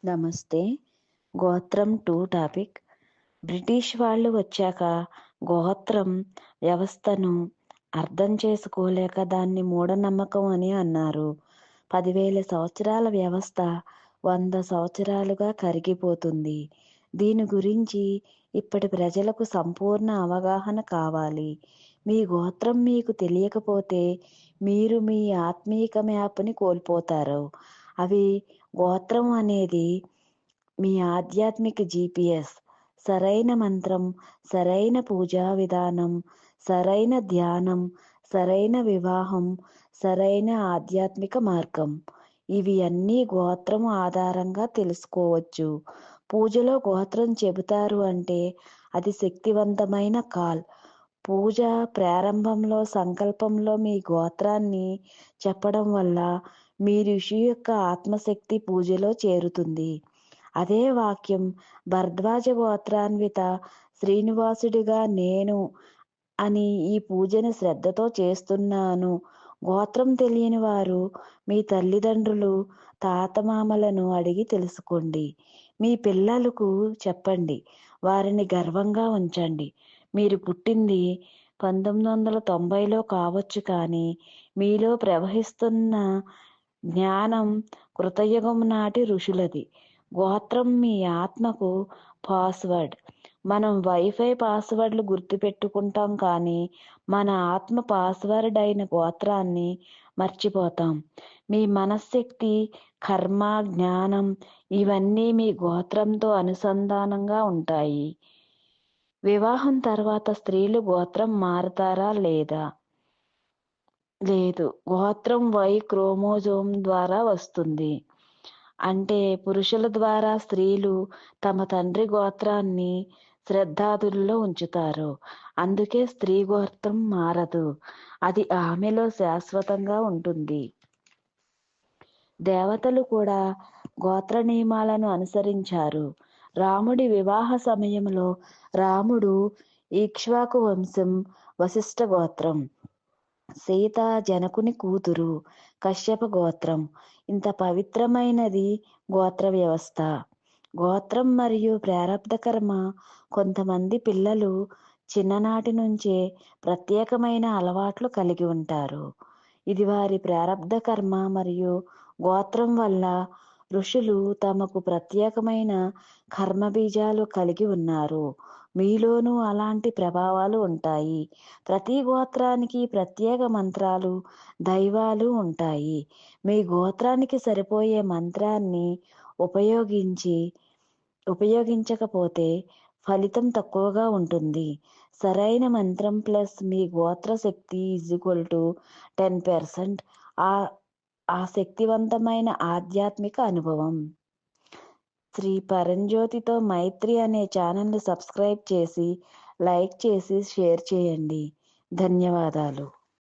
నమస్తే. గోత్రం 2 topic. British వాళ్ళు వచ్చాక గోత్రం వ్యవస్థను అర్థం చేసుకోలేక దాన్ని మూఢనమ్మకం అని అన్నారు. 10,000 సంవత్సరాల వ్యవస్థ 100 సంవత్సరాలుగా కరిగిపోతుంది. దీని గురించి ఇప్పటి ప్రజలకు సంపూర్ణ అవగాహన కావాలి. మీ గోత్రం మీకు తెలియకపోతే మీరు మీ ఆత్మీక మ్యాప్‌ని కోల్పోతారు. అవి గోత్రం అనేది మీ ఆధ్యాత్మిక జీపీఎస్. సరైన మంత్రం, సరైన పూజా విధానం, సరైన ధ్యానం, సరైన వివాహం, సరైన ఆధ్యాత్మిక మార్గం. ఇవి అన్నీ గోత్రం ఆధారంగా తెలుసుకోవచ్చు. పూజలో గోత్రం చెబుతారు అంటే అది శక్తివంతమైన కాల్. పూజ ప్రారంభంలో సంకల్పంలో మీ గోత్రాన్ని చెప్పడం వల్ల మీ ఋషి యొక్క ఆత్మశక్తి పూజలో చేరుతుంది. అదే వాక్యం భరద్వాజ గోత్రాన్విత శ్రీనివాసుడిగా నేను అని ఈ పూజను శ్రద్ధతో చేస్తున్నాను. గోత్రం తెలియని వారు మీ తల్లిదండ్రులు, తాతమామలను అడిగి తెలుసుకోండి. మీ పిల్లలకు చెప్పండి. వారిని గర్వంగా ఉంచండి. మీరు పుట్టింది 1990లో కావచ్చు కానీ మీలో ప్రవహిస్తున్న జ్ఞానం కృతయుగం నాటి ఋషులది. గోత్రం మీ ఆత్మకు పాస్వర్డ్. మనం వైఫై పాస్వర్డ్లు గుర్తుపెట్టుకుంటాం కానీ మన ఆత్మ పాస్వర్డ్ అయిన గోత్రాన్ని మర్చిపోతాం. మీ మనశ్శక్తి, కర్మ, జ్ఞానం ఇవన్నీ మీ గోత్రంతో అనుసంధానంగా ఉంటాయి. వివాహం తర్వాత స్త్రీలు గోత్రం మారతారా లేదా? లేదు. గోత్రం వై క్రోమోజోమ్ ద్వారా వస్తుంది. అంటే పురుషుల ద్వారా స్త్రీలు తమ తండ్రి గోత్రాన్ని శ్రద్ధాదుల్లో ఉంచుతారు. అందుకే స్త్రీ గోత్రం మారదు. అది ఆమెలో శాశ్వతంగా ఉంటుంది. దేవతలు కూడా గోత్ర నియమాలను అనుసరించారు. రాముడి వివాహ సమయంలో రాముడు ఇక్ష్వాకు వంశం, వశిష్ఠ గోత్రం. సీత జనకుని కూతురు, కశ్యప గోత్రం. ఇంత పవిత్రమైనది గోత్ర వ్యవస్థ. గోత్రం మరియు ప్రారబ్ధ కర్మ. కొంతమంది పిల్లలు చిన్ననాటి నుంచే ప్రత్యేకమైన అలవాట్లు కలిగి ఉంటారు. ఇది వారి ప్రారబ్ధ కర్మ మరియు గోత్రం వల్ల ఋషులు తమకు ప్రత్యేకమైన కర్మ బీజాలు కలిగి ఉన్నారు. మీలోనూ అలాంటి ప్రభావాలు ఉంటాయి. ప్రతి గోత్రానికి ప్రత్యేక మంత్రాలు, దైవాలు ఉంటాయి. మీ గోత్రానికి సరిపోయే మంత్రాన్ని ఉపయోగించకపోతే ఫలితం తక్కువగా ఉంటుంది. సరైన మంత్రం ప్లస్ మీ గోత్ర శక్తి =10% ఆ శక్తివంతమైన ఆధ్యాత్మిక అనుభవం. శ్రీ పరంజ్యోతితో మైత్రి అనే ఛానల్ని సబ్స్క్రైబ్ చేసి, లైక్ చేసి, షేర్ చేయండి. ధన్యవాదాలు.